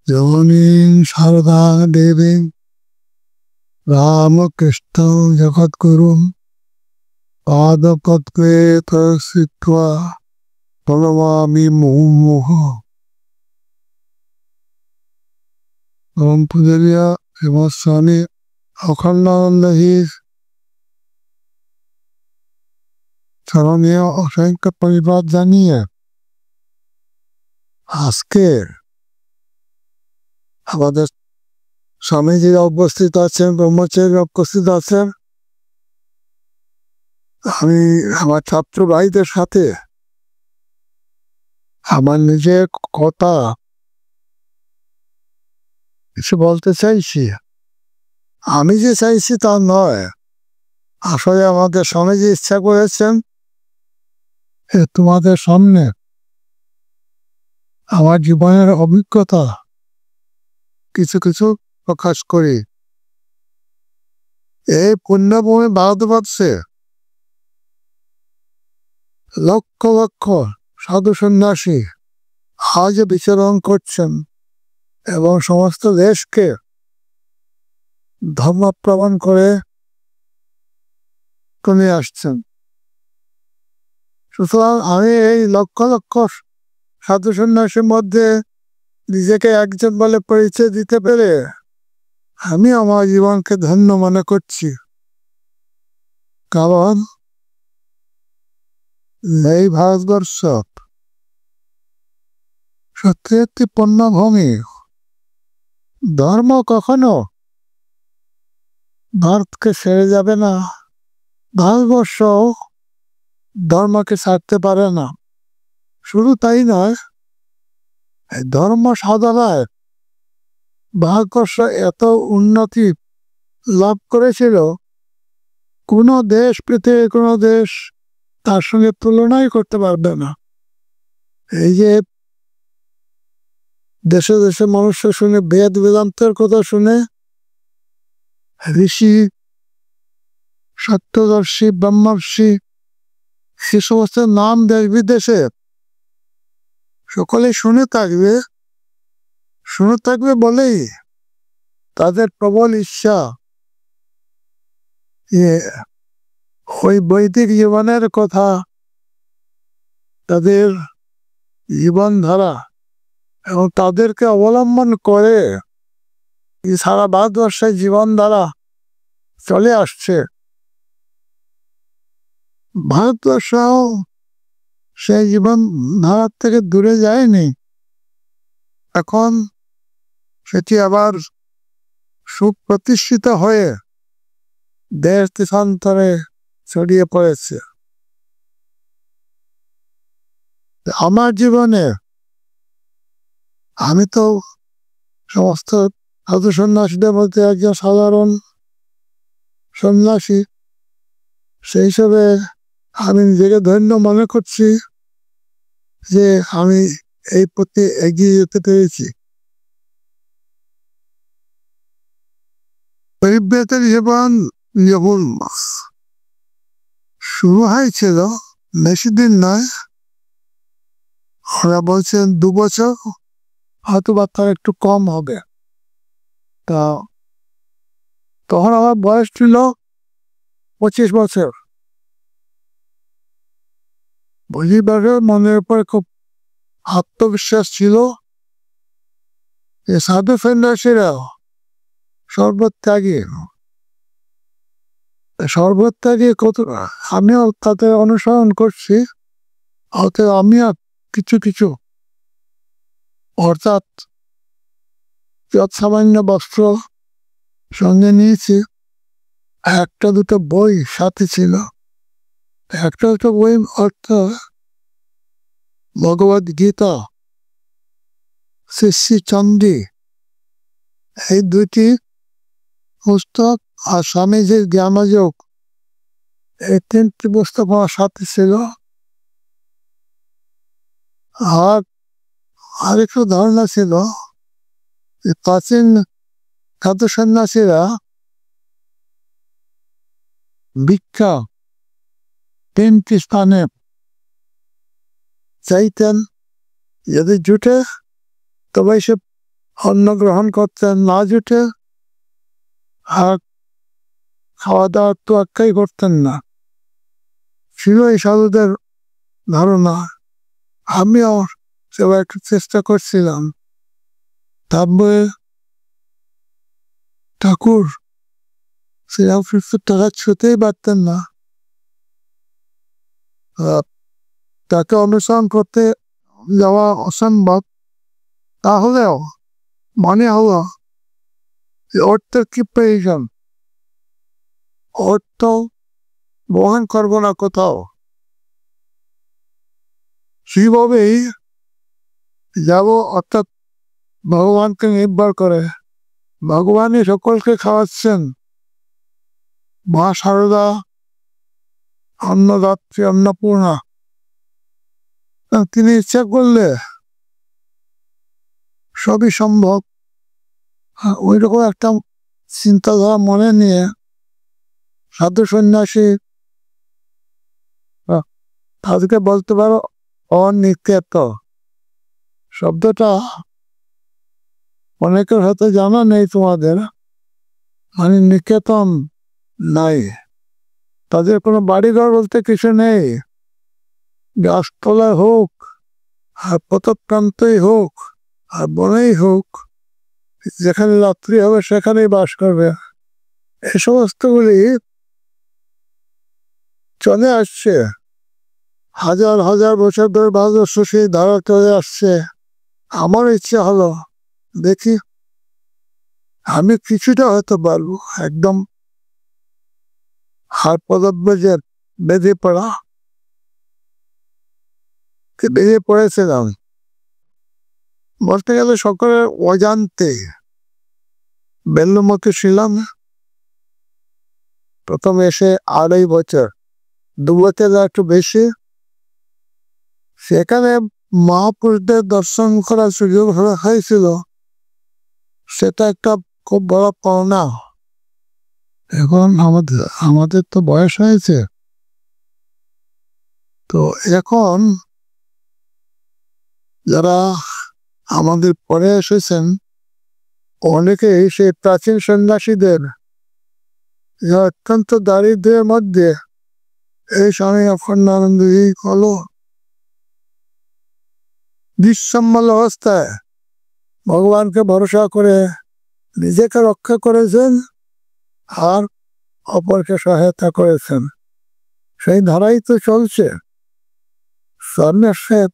জননীং শারদা দেবীং রামকৃষ্ণ জগদ্গুরুং পাদপদ্মে স্থিত্বা প্রণমামি মুহুর্মুহুঃ। ওম পূজনীয় শ্রীমৎ স্বামী অখণ্ডানন্দজীর স্মরণীয় অসংখ্য পরিবার জানিয়ে আজকে আমাদের স্বামীজিরা উপস্থিত আছেন, ব্রহ্মচারীরা উপস্থিত আছেন। আমি আমার ছাত্র ভাইদের সাথে আমার নিজের কথা কিছু বলতে চাইছি। আমি যে চাইছি তা নয়, আসলে আমাদের স্বামীজি ইচ্ছা করেছেন তোমাদের সামনে আমার জীবনের অভিজ্ঞতা কিছু কিছু প্রকাশ করি। এই পুণ্যভূমি ভারতবর্ষে লক্ষ লক্ষ সাধু সন্ন্যাসী আজ বিচরণ করছেন এবং সমস্ত দেশকে ধর্ম প্রমাণ করে নিয়ে আসছেন। সুতরাং আমি এই লক্ষ লক্ষ সাধু সন্ন্যাসীর মধ্যে নিজেকে একজন বলে পরিচয় দিতে পেরে আমি আমার জীবনকে ধন্য মনে করছি। কারণ এই ভারতবর্ষ সত্যি একটি পুণ্যভূমি। ধর্ম কখনো ভারতকে ছেড়ে যাবে না, ভারতবর্ষ ধর্মকে ছাড়তে পারে না। শুধু তাই নয়, ধর্ম সাধনায় ভারতবর্ষ এত উন্নতি লাভ করেছিল, কোনো দেশ, পৃথিবীর কোনো দেশ তার সঙ্গে তুলনাই করতে পারবে না। এই যে দেশে দেশে মানুষ শুনে বেদ বেদান্তের কথা শুনে, ঋষি সত্যদর্শী ব্রহ্মর্ষি সে সমস্ত নাম দেশ বিদেশে সকলে শুনে থাকবে বলেই তাদের প্রবল ইচ্ছা ওই বৈদিক জীবনের কথা, তাদের জীবনধারা এবং তাদেরকে অবলম্বন করে সারা ভারতবর্ষের জীবনধারা চলে আসছে। ভারতবর্ষ সেই জীবন ধারার থেকে দূরে যায়নি, এখন সেটি আবার সুপ্রতিষ্ঠিত হয়ে দেশ দেশান্তরে ছড়িয়ে পড়েছে। আমার জীবনে আমি তো সমস্ত সাধু সন্ন্যাসীদের মধ্যে একজন সাধারণ সন্ন্যাসী, সেই হিসেবে আমি নিজেকে ধন্য মনে করছি যে আমি এই পথে এগিয়ে যেতে পেরেছি। পরিব্রাতের জীবন যখন শুরু হয়েছিল, বেশি দিন নয়, ওরা বলছেন 2 বছর, হয়তো বা তার একটু কম হবে। তা তখন আমার বয়স ছিল 25 বছর। 25 বছর মনের উপর খুব আত্মবিশ্বাস ছিল যে সাধু সন্ন্যাসীরা সর্বত্যাগী কত, আমিও তাদের অনুসরণ করছি। হয়তো আমিও কিছু কিছু, অর্থাৎ যত সামান্য বস্ত্র সঙ্গে নিয়েছি, একটা দুটো বই সাথে ছিল। একটা দুটো বই অর্থ ভগবদ গীতা, শ্রী শ্রী চণ্ডী, এই 2টি পুস্তক আর স্বামীজির জ্ঞানযোগ, এই 3টি পুস্তক আমার সাথে ছিল। আর আরেকটু ধারণা ছিল যে প্রাচীন সাধু সন্ন্যাসীরা ভিক্ষা 3টি স্থানে চাইতেন, যদি জুটে তবে সে অন্ন গ্রহণ করতেন না জুটে, আর খাওয়া দাওয়ার তো আক্কাই করতেন না, ছিল এই সাধুদের ধারণা। আমিও সেবার একটু চেষ্টা করছিলাম। তারপরে ঠাকুর শ্রীরামকৃষ্ণের টাকা ছুতেই পারতেন না। তাকে অনুসরণ করতে যাওয়া অসম্ভব। তাহলেও মনে হলো অর্থের কি প্রয়োজন, অর্থ বহন করবো না কোথাও, সেইভাবেই যাব, অর্থাৎ ভগবানকে নির্ভর করে। ভগবানই সকলকে খাওয়াচ্ছেন। মা সারদা, অন্নদাত্রী, অন্নপূর্ণা, তিনি ইচ্ছা করলে সবই সম্ভব। ওই রকম একটা চিন্তাধারা মনে নিয়ে সাধু সন্ন্যাসী, তাদেরকে বলতে পারো অনিকেত। শব্দটা অনেকের হয়তো জানা নেই তোমাদের, মানে নিকেতন নাই, তাদের কোনো বাড়িঘর বলতে কিছু নেই। গাছতলায় হোক, আর পথপ্রান্তই হোক, আর বনেই হোক, যেখানে রাত্রি হবে সেখানেই বাস করবে। এই সমস্তগুলি চলে আসছে, হাজার হাজার বছর ধরে ভারতবর্ষ সেই ধারা চলে আসছে। আমার ইচ্ছে হলো দেখি আমি কিছুটা হয়তো পারবো। একদম হাত পদব্রজের বেঁধে পড়া, বেঁধে পড়েছিলাম বলতে গেলে সকলের অজান্তে। বেল্লুমুখী ছিলাম প্রথম এসে 2.5 বছর, 2 বছর একটু বেশি। সেখানে মহাপুরুষদের দর্শন করার সুযোগ হয়েছিল, সেটা একটা খুব বড় পাওনা। এখন আমাদের তো বয়স হয়েছে, তো এখন যারা আমাদের পরে এসেছেন অনেকেই সেই প্রাচীন সন্ন্যাসীদের অত্যন্ত দারিদ্র্যের মধ্যে এই স্বামী অখণ্ডানন্দজি হলো নিঃসম্বল অবস্থায় ভগবানকে ভরসা করে নিজেকে রক্ষা করেছেন আর অপরকে সহায়তা করেছেন। সেই ধারাই তো চলছে। সন্ন্যাসের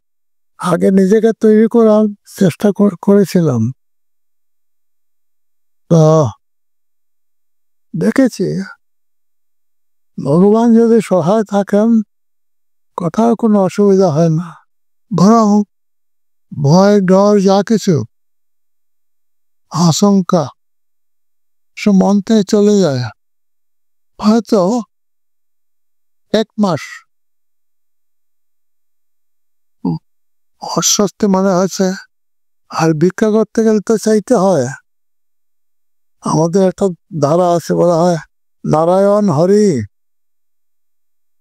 আগে নিজেকে তৈরি করার চেষ্টা করেছিলাম, তা দেখেছি ভগবান যদি সহায় থাকেন কোথাও কোনো অসুবিধা হয় না। বরং ভয়, ডর, যা কিছু আশঙ্কা সব মন থেকে চলে যায়। হয়তো 1 মাস অস্বস্তি মনে হয়েছে, আর ভিক্ষা করতে গেলে তো চাইতে হয়। আমাদের একটা ধারা আছে, বলা হয় নারায়ণ হরি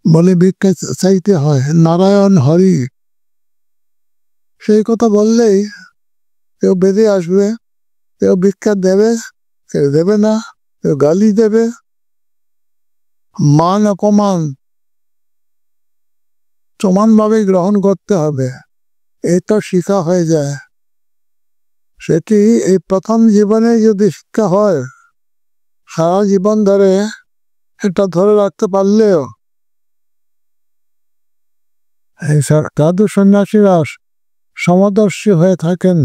বলে ভিক্ষা চাইতে হয়, নারায়ণ হরি। সেই কথা বললেই কেউ বেরিয়ে আসবে, কেউ ভিক্ষা দেবে, কেউ দেবে না, কেউ গালি দেবে। মান অপমান সমানভাবে গ্রহণ করতে হবে, এই তো শিক্ষা হয়ে যায়। সেটি এই প্রথম জীবনে যদি শিক্ষা হয়, সারা জীবন ধরে এটা ধরে রাখতে পারলেও এই সাধু সন্ন্যাসীরা সমদর্শী হয়ে থাকেন,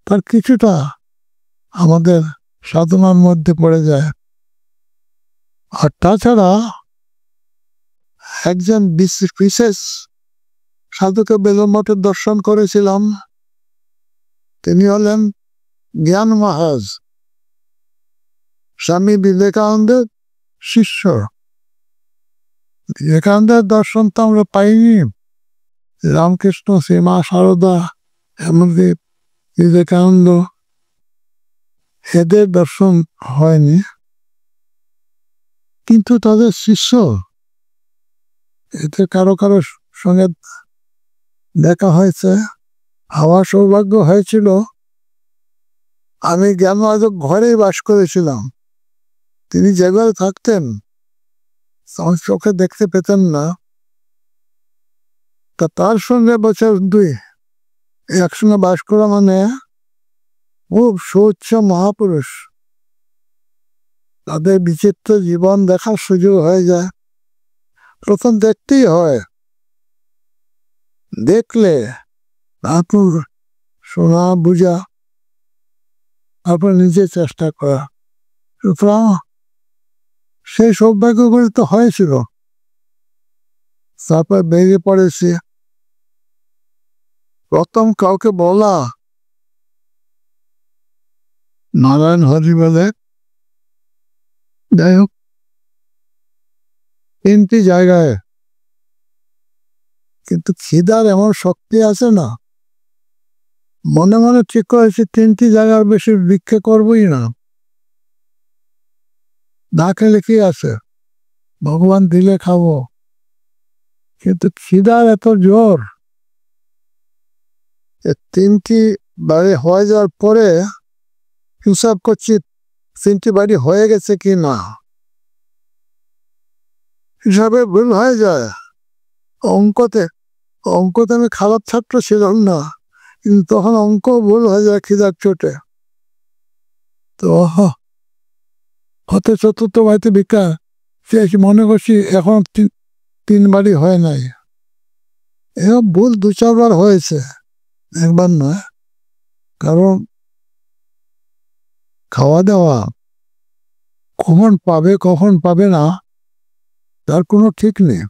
তার কিছুটা আমাদের সাধনার মধ্যে পড়ে যায়। আর তাছাড়া একজন বিশেষ সাধুকে বেলুড়মঠের দর্শন করেছিলাম। তিনি হলেন জ্ঞান মহারাজ, স্বামী বিবেকানন্দের শিষ্য। বিবেকানন্দের দর্শন তো আমরা পাইনি, রামকৃষ্ণ, শ্রীমা সারদা, এমনকি বিবেকানন্দ, এদের দর্শন হয়নি, কিন্তু তাদের শিষ্য এদের কারো কারো সঙ্গে দেখা হয়েছে। আমার সৌভাগ্য হয়েছিল আমি জ্ঞানভাজক ঘরেই বাস করেছিলাম। তিনি যেভাবে থাকতেন আমার চোখে দেখতে পেতেন না। তা তার সঙ্গে বছর 2 একসঙ্গে বাস করা মানে খুব সুউচ্চ মহাপুরুষ, তাদের বিচিত্র জীবন দেখার সুযোগ হয়ে যায়। প্রথম দেখতেই হয়, দেখলে তারপর শোনা বুঝা, তারপর নিজে চেষ্টা করা। সুতরাং সেই সৌভাগ্যগুলি তো হয়েছিল। তারপর বেরিয়ে পড়েছি। প্রথম কাউকে বলা নারায়ণ হরি বলে, যাই হোক 3টি জায়গায়, কিন্তু খিদার এমন শক্তি আছে না, মনে মনে ঠিক করেছি 3টি জায়গার বেশি ভিক্ষে করবই না। না খেলে কি আছে, ভগবান দিলে খাবো। কিন্তু খিদার এত জোর, 3টি বাড়ি হয়ে যাওয়ার পরে হিসাব করছি 3টি বাড়ি হয়ে গেছে কি না। হিসাবে ভুল হয়ে যায়। অঙ্কতে আমি খারাপ ছাত্র ছিলাম না, কিন্তু তখন অঙ্ক ভুল হয়ে যায় খিদার চোটে। তো হতে 4র্থ বাড়িতে ভিক্ষা চেয়েছি, মনে করছি এখন 3 বাড়ি হয় নাই। এসব ভুল 2-4 বার হয়েছে, একবার নয়। কারণ খাওয়া দাওয়া কখন পাবে কখন পাবে না তার কোনো ঠিক নেই।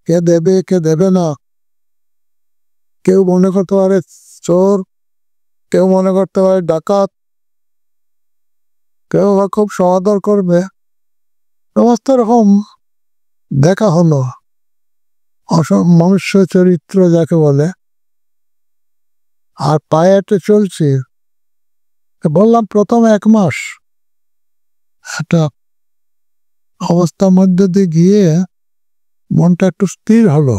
কে দেবে কে দেবে না, কেউ মনে করতে পারে চোর, কেউ মনে করতে পারে ডাকাত, কেউ বা খুব সমাদর করবে। সমস্ত রকম দেখা হলো, মনুষ্য চরিত্র যাকে বলে। আর পায়ে হেঁটে চলছি। বললাম প্রথম 1 মাস একটা অবস্থার মধ্যে দিয়ে গিয়ে মনটা একটু স্থির হলো।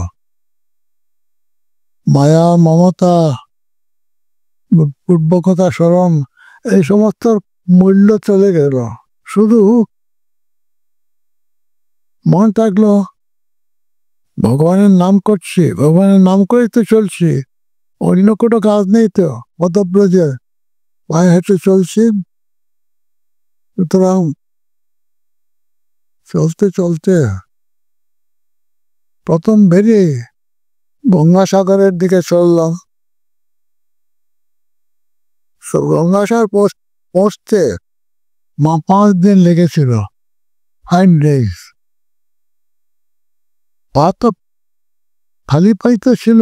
মায়া মমতা পূর্বকথা স্মরণ এই সমস্ত মূল্য চলে গেল। শুধু মন থাকলো ভগবানের নাম করছি, ভগবানের নাম করেই তো চলছি, অন্য কোনো কাজ নেই তো, পদব্রজে পায়ে হেঁটে চলছি। সুতরাং চলতে চলতে প্রথম বেরিয়ে গঙ্গাসাগরের দিকে চললাম। গঙ্গাসাগর পৌঁছতে 5 দিন লেগেছিল, 5 days। পা তো খালি পাই তো ছিল,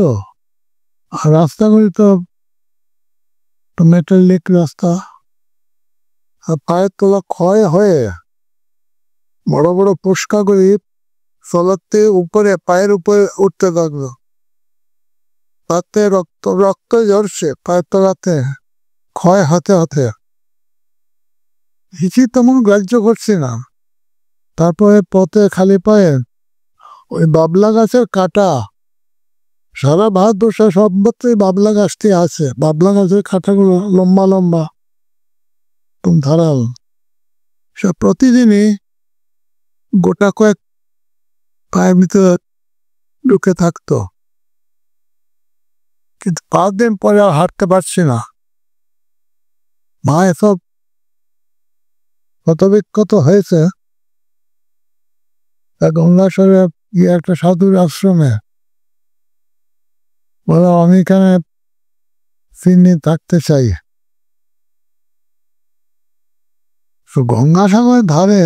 আর রাস্তাগুলি তো মেটালিক রাস্তা, আর পায়ের তলা ক্ষয় হয়ে বড় বড় পুষ্কাগুলি চলাতে উপরে পায়ের উপরে উঠতে লাগলো। তাতে রক্ত ঝরছে পায়ের তলাতে, ক্ষয় হতে হতে। হিচি তেমন গ্রাহ্য করছি না। তারপরে পথে খালি পায়ে ওই বাবলা গাছের কাঁটা, সারা ভারতবর্ষে সর্বত্রই বাবলা গাছটি আছে। বাবলা গাছের কাঁটাগুলো লম্বা লম্বা ধারাল, সে প্রতিদিনই গোটা কয়েক পায়ের ভিতরে ঢুকে থাকতো। কিন্তু 5 দিন পরে আর হাঁটতে পারছি না। মা এসব ক্ষতবিক্ষত হয়েছে। গঙ্গাসাগরে গিয়ে একটা সাধুর আশ্রমে বললাম আমি এখানে 3 দিন থাকতে চাই। গঙ্গাসাগরের ধারে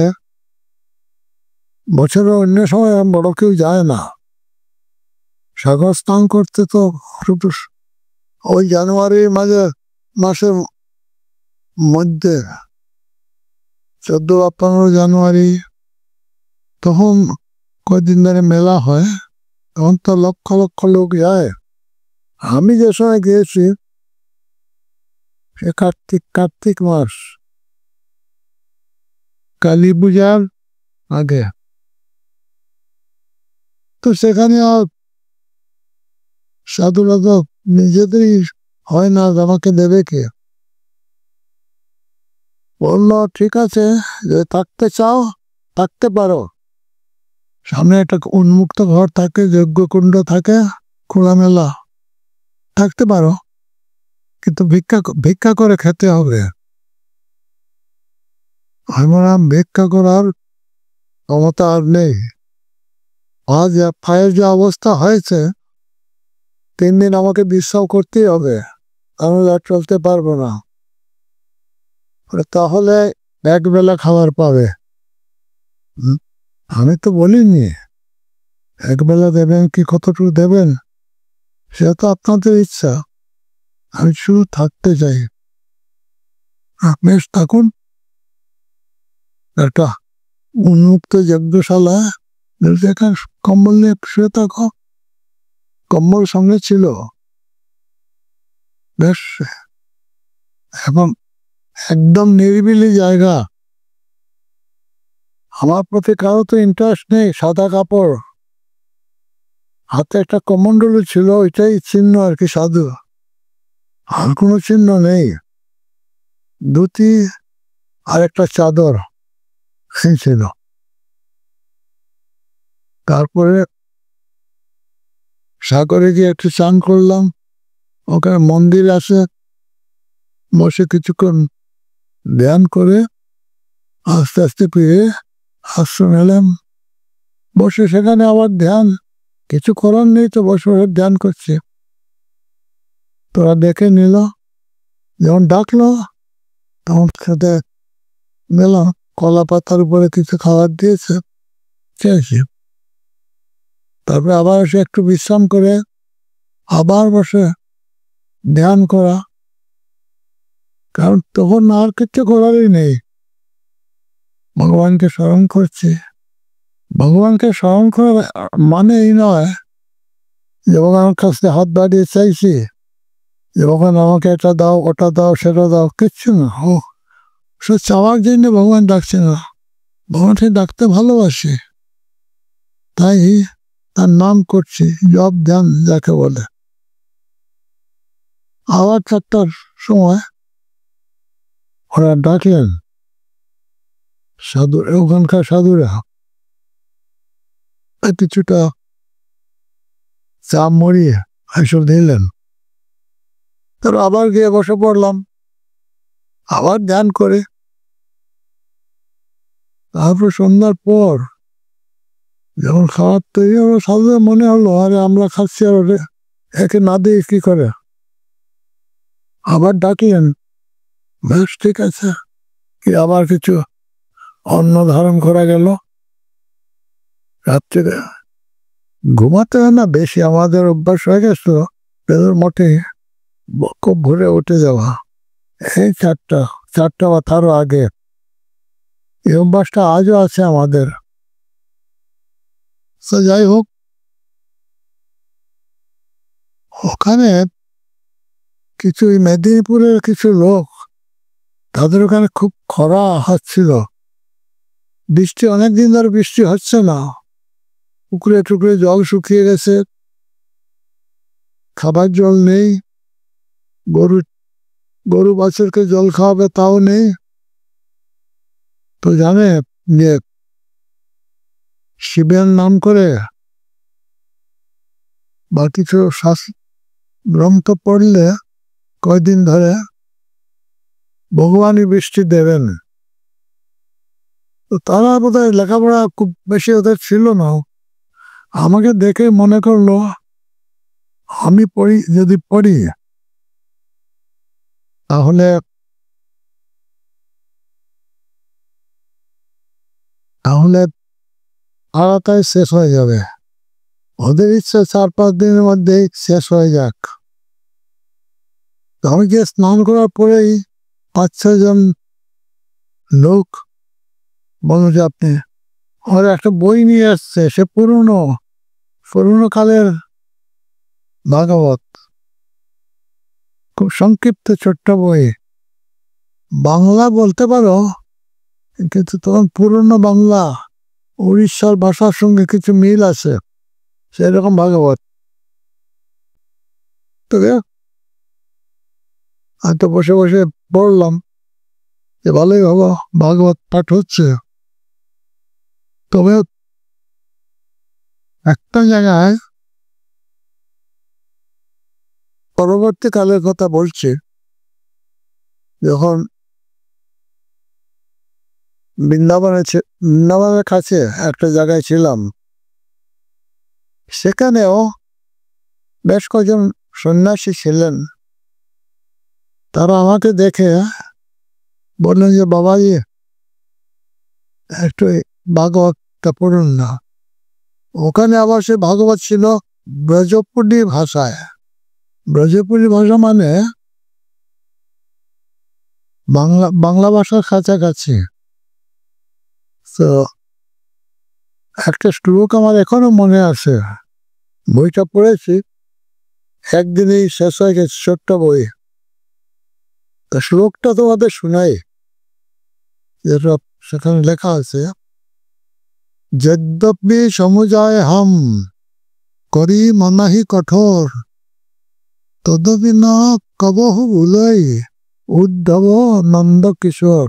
বছরের অন্য সময় বড় কেউ যায় না। সাগর স্নান করতে তো শুধু ওই জানুয়ারি মাসের মধ্যে 14 বা 15 জানুয়ারি, তখন কয়েকদিন ধরে মেলা হয়, তখন তো লক্ষ লক্ষ লোক যায়। আমি যে সময় গিয়েছি সে কার্তিক মাস, কালী পূজার আগে। তো সেখানে আর সাধুরা তো নিজেদেরই হয় না, আমাকে দেবে কে। বলল, ঠিক আছে, যদি থাকতে চাও থাকতে পারো। সামনে একটা উন্মুক্ত ঘর থাকে, যজ্ঞকুণ্ড থাকে, খোলামেলা, থাকতে পারো, কিন্তু ভিক্ষা করে খেতে হবে। আমি বললাম, ভিক্ষা করার ক্ষমতা আর নেই। আজ ফায়ের যে অবস্থা হয়েছে, 3 দিন আমাকে বিশ্রাম করতেই হবে, আমি আর চলতে পারবো না। তাহলে একবেলা খাবার পাবে। আমি তো বলিনি একবেলা দেবেন কি কতটুকু দেবেন, সে তো আপনাদের ইচ্ছা। আমি শুধু থাকতে চাই। বেশ, থাকুন। একটা উন্মুক্ত যজ্ঞশালা, যেখানে কম্বল নিয়ে শুয়ে থাকো, কম্বল সঙ্গে ছিল। বেশ, এবং একদম নিরিবিলি জায়গা। আমার প্রতি কারো তো ইন্টারেস্ট নেই। সাদা কাপড়, হাতে একটা কমণ্ডলু ছিল, ওইটাই চিহ্ন আর কি, সাধু। আর কোনো চিহ্ন নেই। ধুতি আর একটা চাদর ছিল। তারপরে সাগরে গিয়ে একটু চান করলাম। ওখানে মন্দির আছে, বসে কিছুক্ষণ ধ্যান করে আস্তে আস্তে ফিরে আশ্রম এলাম। বসে সেখানে আবার ধ্যান, কিছু করার নেই তো, বসে বসে ধ্যান করছে। তোরা দেখে নিল, যখন ডাকলো তখন খেতে গেলাম। কলা পাতার উপরে কিছু খাবার দিয়েছে, খেয়েছি। তারপরে আবার এসে একটু বিশ্রাম করে আবার বসে ধ্যান করা, কারণ তখন আর কিছু করারই নেই। ভগবানকে স্মরণ করছি। ভগবানকে স্মরণ করা মানে এই নয় যে ভগবানের কাছে হাত বাড়িয়ে চাইছি যে ভগবান আমাকে এটা দাও, ওটা দাও, সেটা দাও, কিচ্ছু না। সে চাওয়ার জন্য ভগবান ডাকছে না, ভগবানকে ডাকতে ভালোবাসি, তাই তার নাম করছি, জপ ধ্যান যাকে বলে। আবার 4টার সময় ওরা ডাকলেন, সাধু, ওখানকার সাধুরা কিছুটা চা মরিয়ে এসব দিলেন। তারপর আবার গিয়ে বসে পড়লাম, আবার ধ্যান করে। তারপর সন্ধ্যার পর যখন খাবার তৈরি হলো, সাধুদের মনে হলো, আরে আমরা খাচ্ছি আর একে না দিয়ে কি করে। আবার ডাকলেন, বেশ, ঠিক আছে। কি আবার কিছু অন্ন ধারণ করা গেল। রাত্রে ঘুমাতে হয় না বেশি, আমাদের অভ্যাস হয়ে গেছিল বেদুর মঠে খুব ভোরে উঠে যাওয়া, এই 4টা বা তারও আগে। এই অভ্যাসটা আজও আছে আমাদের। তো যাই হোক, ওখানে কিছু মেদিনীপুরের কিছু লোক, তাদের ওখানে খুব খরা হচ্ছিল। বৃষ্টি অনেকদিন ধরে বৃষ্টি হচ্ছে না, পুকুরে টুকরে জল শুকিয়ে গেছে, খাবার জল নেই, গরু বাছুরকে জল খাওয়াবে তাও নেই। তো জানে যে শিবের নাম করে বা কিছু গ্রন্থ পড়লে কয়দিন ধরে ভগবানই বৃষ্টি দেবেন। তো তারা বোধহয় লেখাপড়া খুব বেশি ওদের ছিল না। আমাকে দেখে মনে করলো আমি যদি পড়ি তাহলে তাড়াতাড়ি শেষ হয়ে যাবে। ওদের ইচ্ছা 4-5 দিনের মধ্যেই শেষ হয়ে যাক। আমি গিয়ে স্নান করার পরেই 5-6 জন লোক বলল যে আপনি, ওরা একটা বই নিয়ে আসছে, সে পুরনো কালের ভাগবত, খুব সংক্ষিপ্ত ছোট্ট বই, বাংলা বলতে পারো, কিন্তু তখন পুরনো বাংলা, উড়িষ্যার ভাষার সঙ্গে কিছু মিল আছে, সেরকম ভাগবত। তবে আমি তো বসে বসে পড়লাম। যে ভালোই হলো, ভাগবত পাঠ হচ্ছে। তবে একটা জায়গায় পরবর্তীকালের কথা বলছি, যখন বৃন্দাবনের কাছে একটা জায়গায় ছিলাম, সেখানেও বেশ কজন সন্ন্যাসী ছিলেন। তারা আমাকে দেখে বললেন যে বাবাজি একটু ভাগবতটা পড়ুন না। ওখানে আবার সে ভাগবত ছিল ব্রজপুরী ভাষায়। ব্রজপুরী ভাষা মানে বাংলা ভাষার কাছাকাছি। তো একটা শ্লোক আমার এখনো মনে আছে, বইটা পড়েছি, একদিনেই শেষ হয়ে গেছে, ছোট্ট বই। তা শ্লোকটা তোমাদের শোনাই, যেটা সেখানে লেখা আছে, যদ্যপি সমুজায় হাম করি মনাহি কঠোর তদপি না কবহু ভুলাই উদ্ধব নন্দ কিশোর।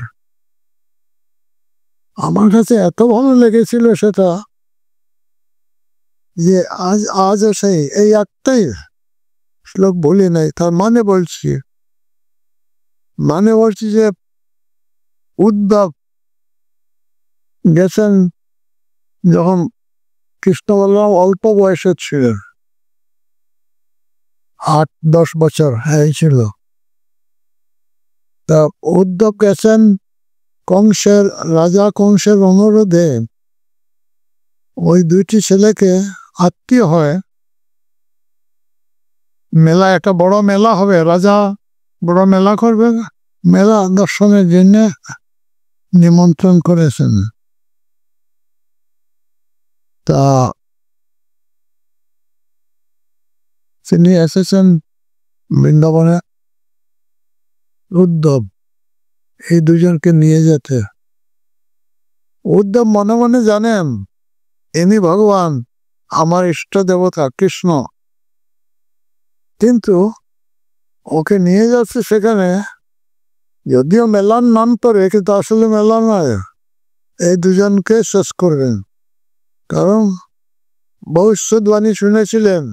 আমার কাছে এত ভালো লেগেছিল সেটা, যে আজও সেই এই একটাই শ্লোক বলি নাই, তার মানে বলছি যে উদ্ধব গেছেন যখন কৃষ্ণ বলরাম অল্প বয়সে ছিলেন, 8-10 বছর হয়েছিল। তা উদ্ধব গেছেন রাজা কংসের অনুরোধে ওই দুইটি ছেলেকে আত্মীয় হয় মেলা, একটা বড় মেলা হবে, রাজা বড় মেলা করবে, মেলা দর্শনের জন্য নিমন্ত্রণ করেছেন। তা তিনি এসেছেন বৃন্দাবনে, উদ্ধব এই দুজনকে নিয়ে যেতে। উদ্ধব মনে মনে জানেন ইনি ভগবান, আমার ইষ্ট দেবতা কৃষ্ণ, কিন্তু ওকে নিয়ে যাচ্ছে সেখানে, যদিও মেলার নাম করে, কিন্তু আসলে মেলা নয়, এই দুজনকে শেষ করবেন। কারণ ভবিষ্যৎবাণী শুনেছিলেন,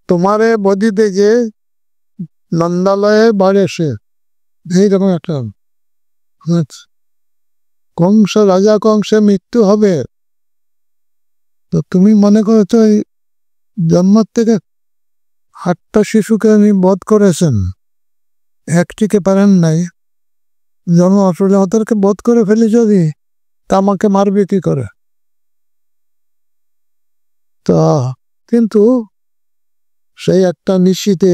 তোমারে বদিতে যে নন্দালয়ে বাড়ে সে, এইরকম একটা রাজা কংসের মৃত্যু হবে, তো তুমি মনে করছো এই জন্ম থেকে 8টা শিশুকে উনি বধ করেছেন, একটিকে পারেন নাই, জন্ম আসলে ওদেরকে বধ করে ফেলি যদি, তা আমাকে মারবে কি করে? তা কিন্তু সেই একটা নিশীতে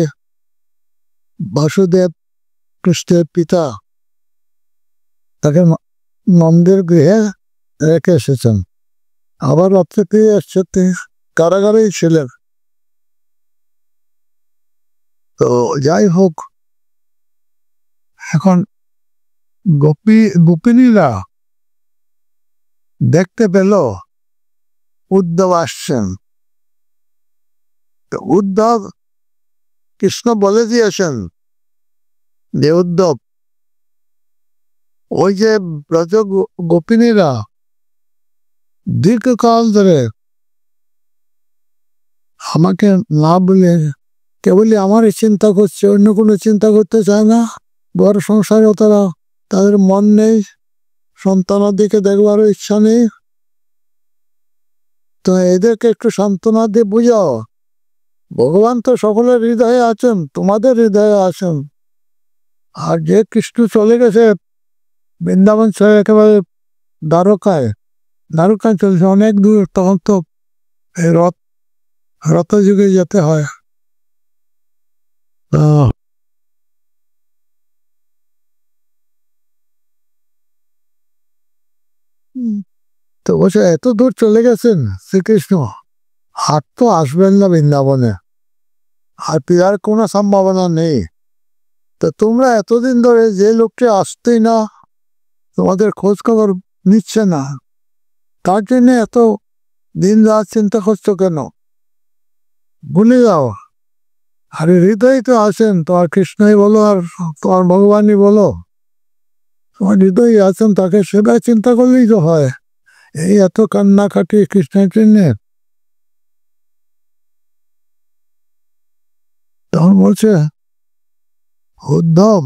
বাসুদেব কৃষ্ণের পিতা তাকে নন্দের গৃহে রেখে এসেছেন, আবার রাত্রে ফিরে এসছে, কারাগারেই ছিলেন। তো যাই হোক, এখন গোপিনীরা দেখতে পেল উদ্ধব আসছেন। উদ্ধব কৃষ্ণ বলে দিয়েছেন যে উদ্ধব, ওই যে ব্রজ গোপিনীরা দীর্ঘকাল ধরে আমাকে না বলে কেবলই আমারই চিন্তা করছে, অন্য কোনো চিন্তা করতে চায় না। বড় সংসারেও তাদের মন নেই, সন্তানের দিকে দেখবারও ইচ্ছা নেই। তো এদেরকে একটু সান্ত্বনা দিয়ে বুঝাও, ভগবান তো সকলের হৃদয়ে আছেন, তোমাদের হৃদয়ে আছেন। আর যে কৃষ্ণ চলে গেছে বৃন্দাবন ছেড়ে একেবারে দ্বারকায় চলছে, অনেক দূর, তখন তো এই রথ যুগে যেতে হয়। তো বলছে এত দূর চলে গেছেন শ্রীকৃষ্ণ, আর তো আসবেন না বৃন্দাবনে, আর ফেরার কোনো সম্ভাবনা নেই। তো তোমরা এতদিন ধরে যে লোকটি আসতেই না, তোমাদের খোঁজ খবর নিচ্ছে না, তার জন্য এত দিন রাত চিন্তা করছো কেন? ভুলে যাও, আরে হৃদয় তো আছেন, তোমার কৃষ্ণই বলো আর তোমার ভগবানই বলো, তোমার হৃদয় আছেন, তাকে সেটাই চিন্তা করলেই তো হয়। এই এত কান্নাকাটি কৃষ্ণের জন্যে। তখন বলছে, উদ্ধব,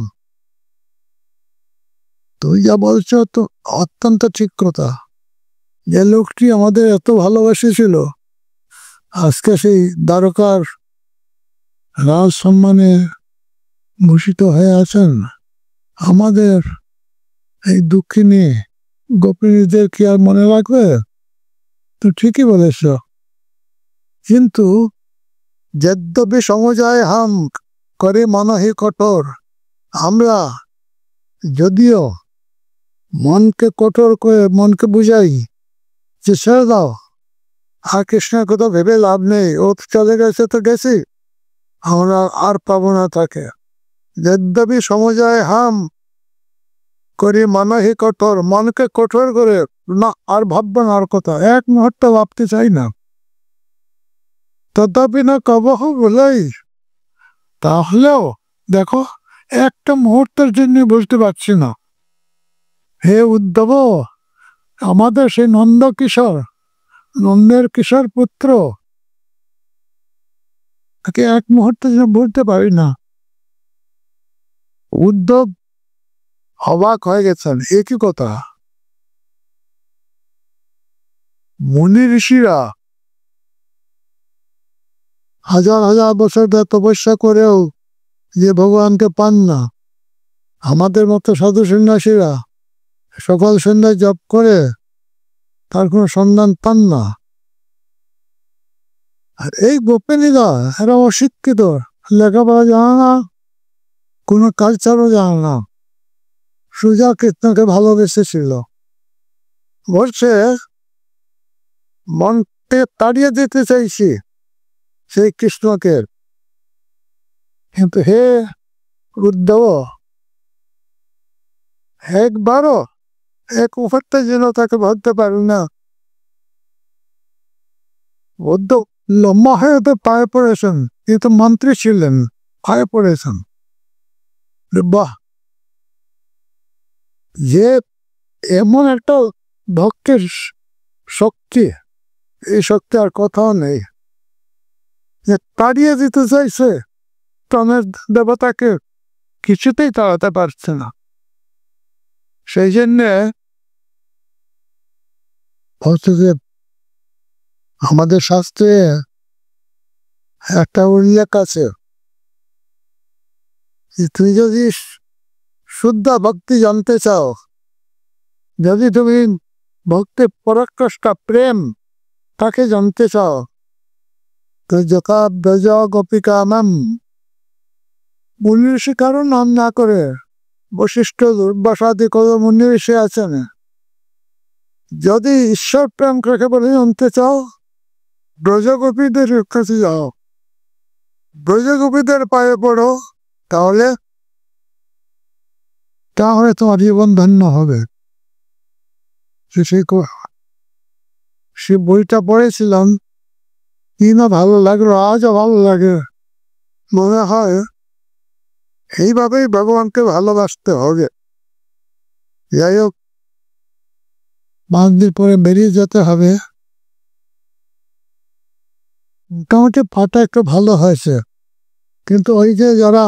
তুই যা বলছো তো অত্যন্ত ঠিক কথা। যে লোকটি আমাদের এত ভালোবেসেছিল, আজকে সেই দ্বারকার রাজ সম্মানে ভূষিত হয়ে আছেন, আমাদের এই দুঃখিনী গোপিনীদের কি আর মনে রাখবে? তো ঠিকই বলেছ, কিন্তু যদ্যপি সমজায় হাম করে মনহি কঠোর, আমরা যদিও মনকে কঠোর করে মনকে বুঝাই যে ছেড়ে দাও, আর কৃষ্ণের কথা ভেবে লাভ নেই, ও চলে গেছে তো গেছি, আমরা আর পাবো না তাকে। যদ্যপি সমজায় হাম করি মনহি কঠোর, মনকে কঠোর করে না আর ভাববো না, আর কথা এক মুহূর্ত ভাবতে চাই না। তথাপি না কবহ বলেই, তাহলেও দেখো একটা মুহূর্তের জন্য বুঝতে পারছি না। হে উদ্ধব, আমাদের সেই নন্দ কিশোর, নন্দের কিশোর পুত্র, তাকে এক মুহূর্তের জন্য বুঝতে পারি না। উদ্ধব অবাক হয়ে গেছেন, এ কি কথা? মুনি ঋষিরা হাজার হাজার বছর ধরে তপস্যা করেও যে ভগবানকে পান না, আমাদের মতো সাধু সন্ন্যাসীরা সকাল সন্ধ্যায় জপ করে তার কোনো সন্ধান পান না। আর এই গোপিনীরা এরা অশিক্ষিত, লেখাপড়া জানে না, কোনো কালচারও জানে না, সুজা কৃষ্ণকে ভালোবেসেছিল। বলছে মনকে তাড়িয়ে দিতে চাইছি সেই কৃষ্ণকে, কিন্তু হে উদ্ধব, একবারও এক মুহূর্তের জন্য তাকে ভাবতে পারি না। উদ্ধব লম্বা হয়ে তো পায়ে পড়েছেন, কিন্তু মন্ত্রী ছিলেন, পায়ে পড়েছেন। বাহ, যে এমন একটা ভক্তের শক্তি, এই শক্তি আর কোথাও নেই। যে তাড়িয়ে দিতে চাইছে প্রাণের দেবতাকে, কিছুতেই তাড়াতে পারছে না। সেই জন্যে হচ্ছে যে আমাদের শাস্ত্রে একটা উল্লেখ আছে যে তুমি যদি শুদ্ধ ভক্তি জানতে চাও, যদি তুমি ভক্তি পরাকাষ্ঠা প্রেম তাকে জানতে চাও, তো যথা ব্রজ গোপিকা নাম, মুনি ঋষি কারো নাম না করে বশিষ্ঠ দুর্বাসাদি কত মুনি ঋষি আছেন, যদি ঈশ্বর প্রেম কাকে বলে জানতে চাও, ব্রজগোপীদের কাছে যাও, ব্রজগোপীদের পায়ে পড়ো, তাহলে তাহলে তোমার জীবন ধন্য হবে। সে বইটা পড়েছিলাম, কি না ভালো লাগলো, আজও ভালো লাগে। মনে হয় এইভাবেই ভগবানকে ভালোবাসতে হবে। যাই হোক, 5 দিন পরে বেরিয়ে যেতে হবে। মোটামুটি পাটা একটু ভালো হয়েছে, কিন্তু ওই যে যারা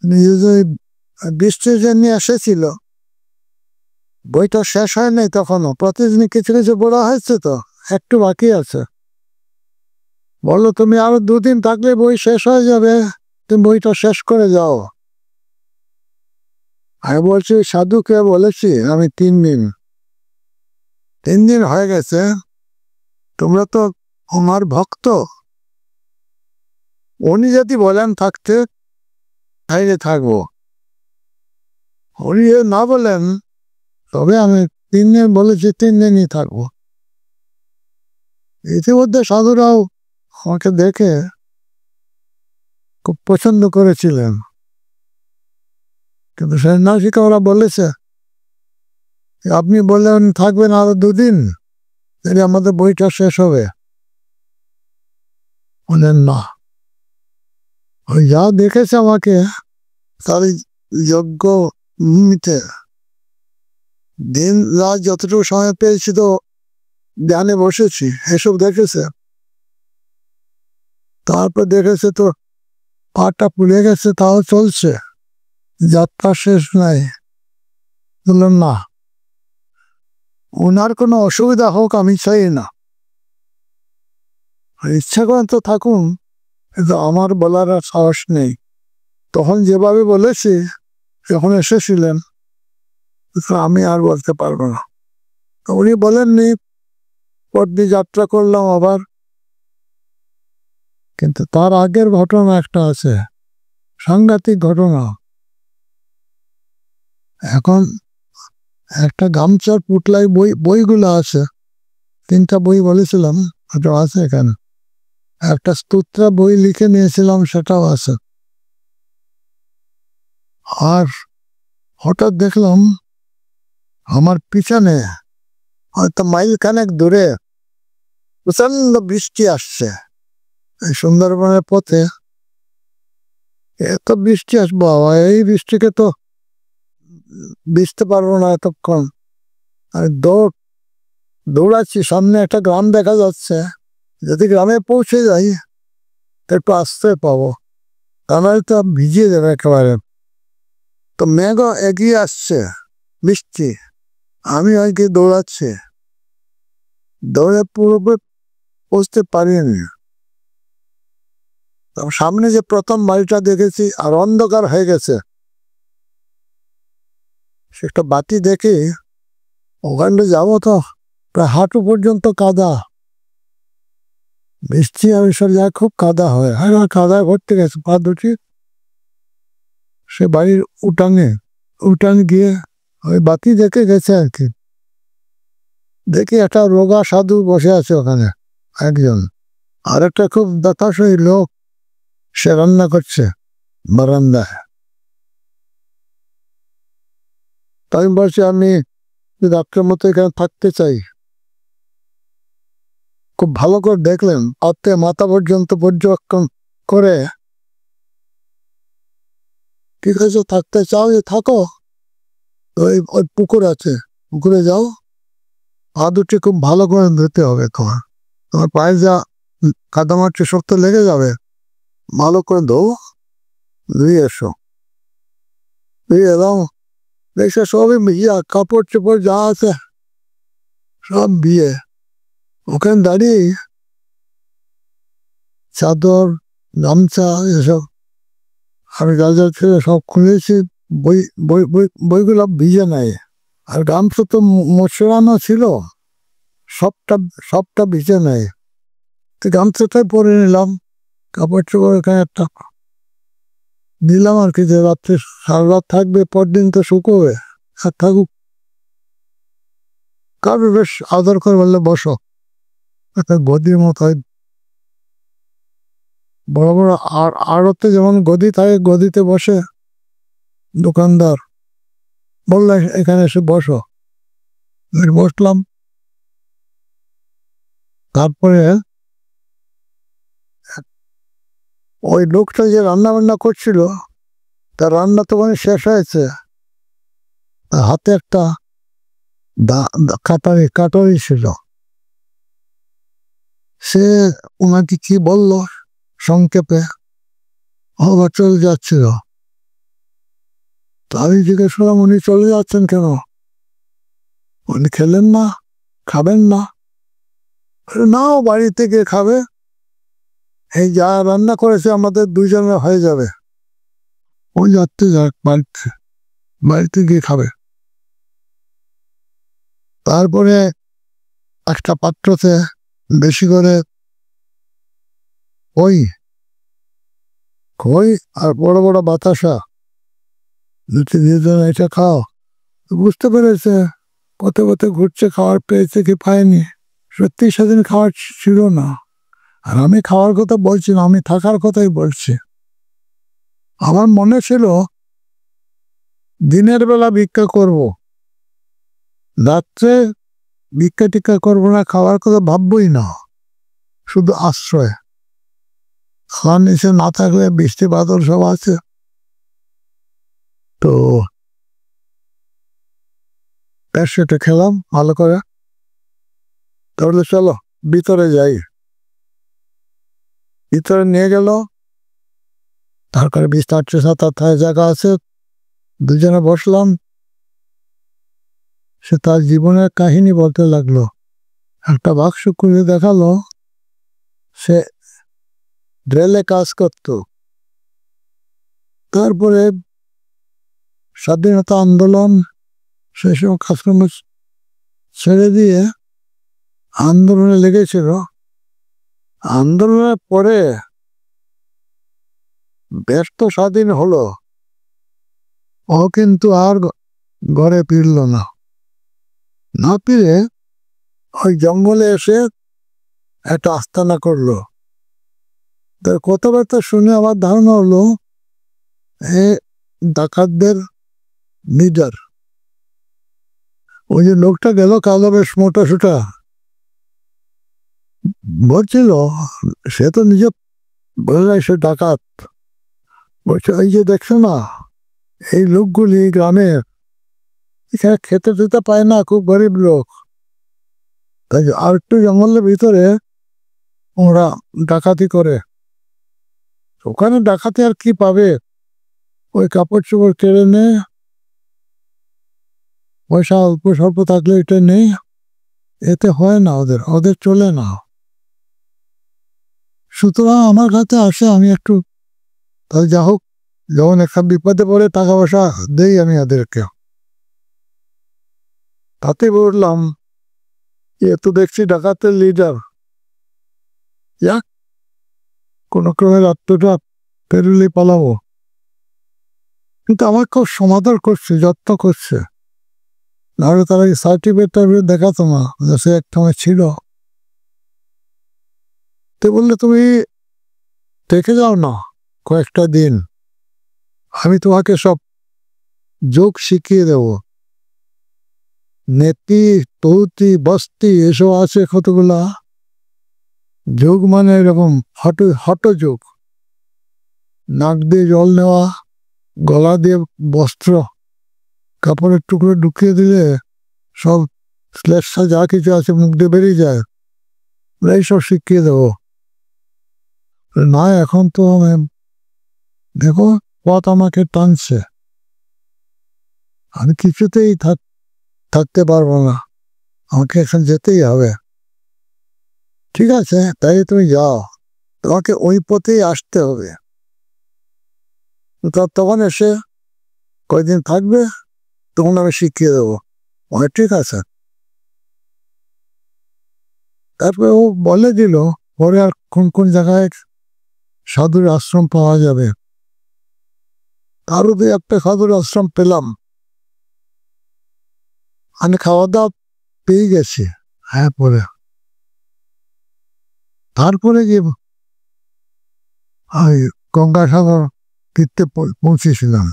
নিজেদের বৃষ্টির জন্য এসেছিল, বইটা শেষ হয় নাই তখনও, প্রতিদিন কিছু কিছু পড়া হয়েছে, তো একটু বাকি আছে। বললো তুমি আরো 2 দিন থাকলে বই শেষ হয়ে যাবে, তুমি বইটা শেষ করে যাও। আমি বলছি সাধুকে বলেছি আমি 3 দিন, 3 দিন হয়ে গেছে, তোমরা তো আমার ভক্ত, উনি যদি বলেন থাকতে তাইলে থাকবো, উনি না বলেন তবে আমি 3 দিন বলেছি, 3 দিনই থাকবো। ইতিমধ্যে সাধুরাও আমাকে দেখে খুব পছন্দ করেছিলেন, কিন্তু সন্ন্যাসীকে ওরা বলেছে আপনি বললেন থাকবেন আরো 2 দিন, তাহলে আমাদের বইটা শেষ হবে। বলেন না, ওই যা দেখেছে আমাকে তার যজ্ঞ ভূমিতে দিন রাত যতটুকু সময় পেয়েছি তো ধ্যানে বসেছি, এসব দেখেছে। তারপর দেখেছে তো পাটা পুড়ে গেছে, তাও চলছে, যাত্রা শেষ নাই। বললাম না, ওনার কোনো অসুবিধা হোক আমি চাই না, ইচ্ছা করেন তো থাকুন, কিন্তু আমার বলার আর সাহস নেই। তখন যেভাবে বলেছি, যখন এসেছিলেন, আমি আর বলতে পারবো না। উনি বলেননি, পরদিন যাত্রা করলাম আবার। কিন্তু তার আগের ঘটনা একটা আছে, সাংঘাতিক ঘটনা। এখন একটা গামছার পুটলাই বইগুলো আছে, 3টা বই বলেছিলাম, ওটা আছে এখানে। একটা স্তোত্রা বই লিখে নিয়েছিলাম, সেটাও আছে। আর হঠাৎ দেখলাম আমার পিছনে হয়তো মাইল খানেক দূরে প্রচন্ড বৃষ্টি আসছে। এই সুন্দরবনের পথে এত বৃষ্টি আসবো, এই বৃষ্টিকে তো ভিজতে পারবো না এতক্ষণ। আমি দৌড়াচ্ছি, সামনে একটা গ্রাম দেখা যাচ্ছে, যদি গ্রামে পৌঁছে যাই একটু আসতে পাবো, তা নয় তো ভিজিয়ে দেবে একেবারে। তো মেঘ এগিয়ে আসছে, বৃষ্টি, আমি হয়তো দৌড়াচ্ছি, দৌড়ে পুরোপুরি পৌঁছতে পারিনি। সামনে যে প্রথম বাড়িটা দেখেছি আর অন্ধকার হয়ে গেছে, সেটা বাতি দেখে ওখানে যাবো তো প্রায় হাঁটু পর্যন্ত কাদা, বৃষ্টি আর সব যায় খুব কাদা হয়, আর কাদায় ভর্তি গেছে পা দুটি। সে বাড়ির উঠানে গিয়ে ওই বাতি দেখে গেছে আর কি, দেখি একটা রোগা সাধু বসে আছে ওখানে একজন, আর একটা খুব দাতাশয়ী লোক, সে রান্না করছে বারান্দায়। তাই বলছি আমি রাত্রের মতো এখানে থাকতে চাই। খুব ভালো করে দেখলেন, অর্থে মাথা পর্যন্ত পর্যবেক্ষণ করে, ঠিক আছে থাকতে চাও থাকো, ওই ওই পুকুর আছে, পুকুরে যাও, পা দুটি খুব ভালো করে ধুতে হবে, তোমার পায়ে যা কাদামাটি শক্ত লেগে যাবে, ভালো করে ধুয়ে এসো। ধুয়ে এলাম, দেখছে সবই ভিজা, কাপড় চোপড় যা আছে সব বিয়ে। ওখানে দাঁড়িয়ে চাদর গামছা এসব আমি যা যা ছিল সব খুলেছি, বইগুলো ভিজে নাই, আর গামছা তো মোচড়ানো ছিল, সবটা ভিজে নাই। তো গামছাটাই পরে নিলাম, কাপড় চোপড় এখানে একটা দিলাম আর কি, যে রাত্রে সারা রাত থাকবে, পরদিন তো শুকোবে, আর থাকুক। কারো বেশ আদর করে বললে বসো, একটা গদির মতো হয়, বড় বড় আড়তে যেমন গদি থাকে, গদিতে বসে দোকানদার বললে এখানে এসে বসো, বসলাম। তারপরে ওই লোকটা যে রান্না বান্না করছিল, তার রান্না তো মানে শেষ হয়েছে, তার হাতে একটা কাটারি ছিল। সে ওনাকে কি বলল সংক্ষেপে, আবার চলে যাচ্ছিল। তা আমি জিজ্ঞেস করলাম, উনি চলে যাচ্ছেন কেন? উনি খেলেন না, খাবেন না? নাও বাড়ি থেকে খাবে, এই যা রান্না করেছে আমাদের দুজনে হয়ে যাবে। ওই যাচ্ছে, যাক বাড়িতে গিয়ে খাবে। তারপরে একটা পাত্রতে বেশি করে খই আর বড় বড় বাতাসা দুটি দিয়ে দেন, এটা খাও। বুঝতে পেরেছে পথে পথে ঘুরছে, খাওয়ার পেয়েছে কি পায়নি, সত্যি সেদিন খাওয়ার ছিল না। আর আমি খাওয়ার কথা বলছি না, আমি থাকার কথাই বলছি। আমার মনে ছিল দিনের বেলা ভিক্ষা করব, রাত্রে ভিক্ষা টিক্ষা করবো না, খাওয়ার কথা ভাববই না, শুধু আশ্রয়। খাওয়ার নিচে না থাকলে বৃষ্টি বাদল সব আছে। তো সেটা খেলাম ভালো করে। তাহলে চলো ভিতরে যাই। ভিতরে নিয়ে গেল, তারপরে 20-30 জায়গা আছে, দুজনে বসলাম। সে তার জীবনের কাহিনী বলতে লাগলো। একটা বাক্স খুলে দেখালো, সে রেলে কাজ করত। তারপরে স্বাধীনতা আন্দোলন সেসব কাজকর্ম ছেড়ে দিয়ে আন্দোলনে লেগেছিল। আন্দোলনের পরে দেশ তো স্বাধীন হলো, ও কিন্তু আর ঘরে ফিরল না। না ফিরে ওই জঙ্গলে এসে একটা আস্তানা করলো। তার কথাবার্তা শুনে আমার ধারণা হলো এ ডাকাতদের লিডার। ওই যে লোকটা গেল কালো, বেশ মোটা সোটা, বলছিল, সে তো নিজে বলে সে ডাকাত। বলছে এই যে দেখছো না, এই লোকগুলি গ্রামে এখানে খেতে দিতে পায় না, খুব গরিব লোক। তাই আর একটু জঙ্গলের ভিতরে ওরা ডাকাতি করে। ওখানে ডাকাতি আর কি পাবে, ওই কাপড় চোপড় কেড়ে নেয়, পয়সা অল্প স্বল্প থাকলে এটা নেই, এতে হয় না, ওদের চলে না। সুতরাং আমার কাছে আসে, আমি একটু তাহলে যা হোক, যখন একটা বিপদে পড়ে টাকা পয়সা দেই আমি এদেরকে। তাতে বললাম এ তো দেখছি ডাকাতের লিডার, যাক কোনো ক্রমে রাত্রটা পেরুলি পালাবো। কিন্তু আমার খুব সমাদর করছে, যত্ন করছে। নাহলে তারা এই সার্টিফিকেটটা দেখাতো না সে একটা ছিল। তো বললে তুমি দেখে যাও না কয়েকটা দিন, আমি তোমাকে সব যোগ শিখিয়ে দেব। নেতি তৌতি বস্তি এসব আছে কতগুলা যোগ, মানে এরকম হট যোগ। নাক দিয়ে জল নেওয়া, গলা দিয়ে বস্ত্র কাপড়ের টুকরো ঢুকিয়ে দিলে সব শ্লেষা যা কিছু আছে মুখ দিয়ে বেরিয়ে যায়, এইসব শিখিয়ে দেবো। না এখন তো দেখো পথ আমাকে টানছে, আমি কিছুতেই থাকতে পারবো না, আমাকে এখন যেতেই হবে। ঠিক আছে, তাই তুমি যাও, তোমাকে ওই পথেই আসতে হবে। তখন এসে কয়দিন থাকবে, তখন আমি শিখিয়ে দেবো। ঠিক আছে। তারপরে ও বলে দিল পরে আর কোন কোন জায়গায় সাধুর আশ্রম পাওয়া যাবে। তারও একটা সাধুর আশ্রম পেলাম। আমি খাওয়া দাওয়া পেয়ে গেছি। হ্যাঁ, পরে তারপরে যে ওই গঙ্গাসাগর তীর্থে পৌঁছেছিলাম।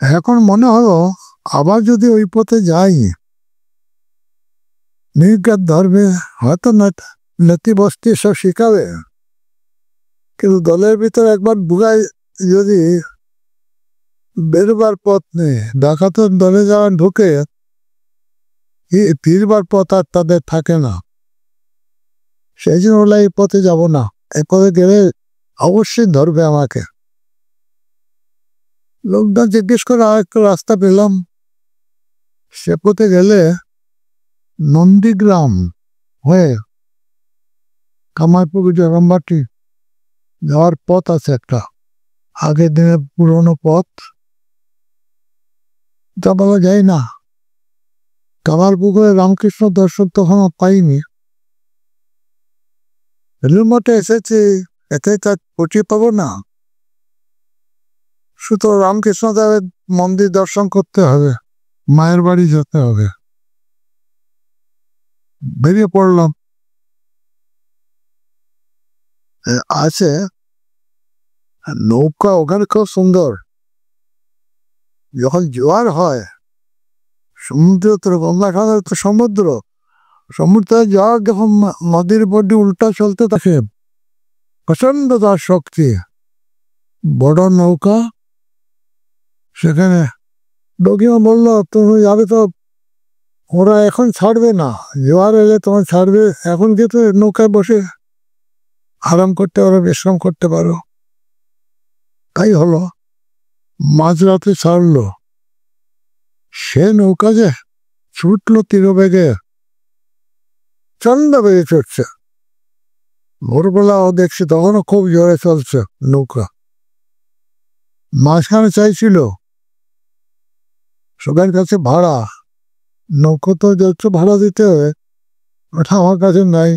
এখন মনে হলো আবার যদি ওই পথে যাই, নির্ঘাত ধরবে, হয়তো নেতি বস্তি সব শিখাবে, কিন্তু দলের ভিতরে একবার বুড়ায় যদি বেরোবার পথ নেই, ডাকাতের দলে যাওয়া ঢুকে ফিরবার পথ আর তাদের থাকে না। সেই জন্য ওরা এই পথে যাব না, এই পথে গেলে অবশ্যই ধরবে আমাকে। লোকজন জিজ্ঞেস করে আর একটা রাস্তা পেলাম, সে পথে গেলে নন্দীগ্রাম হয়ে কামারপুকুর জগমবাটি যাওয়ার পথ আছে একটা, আগের দিনের পুরনো পথ, তা বলা যায় না। কামারপুকুরে রামকৃষ্ণ দর্শন তখন পাইনি, রেলুর মঠে এসেছি, এতে তার পটি পাবো না। সুতরাং রামকৃষ্ণ দেবের মন্দির দর্শন করতে হবে, মায়ের বাড়ি যেতে হবে। বেরিয়ে পড়লাম। আছে নৌকা, ওখানে খুব সুন্দর। যখন জোয়ার হয় সমুদ্র, তো গঙ্গাসাগর তো সমুদ্রে যাওয়া, যখন নদীর উপর দিয়ে উল্টা চলতে থাকে, প্রচন্ড তার শক্তি, বড় নৌকা। সেখানে ডগিমা বলল, তুমি যাবে তো, ওরা এখন ছাড়বে না, জোয়ার এলে তোমার ছাড়বে, এখন কিন্তু নৌকায় বসে আরাম করতে পারো, বিশ্রাম করতে পারো। তাই হলো, মাঝরাতে ছাড়লো। সে নৌকা যে ছুটলো তীরবেগে, চন্দ্র বেগে চড়ছে। ভোরবেলা ও দেখছি তখনও খুব জোরে চলছে নৌকা। মাঝখানে চাইছিল সবার কাছে ভাড়া, নৌকা তো যাচ্ছে ভাড়া দিতে হবে, ওটা আমার কাছে নাই,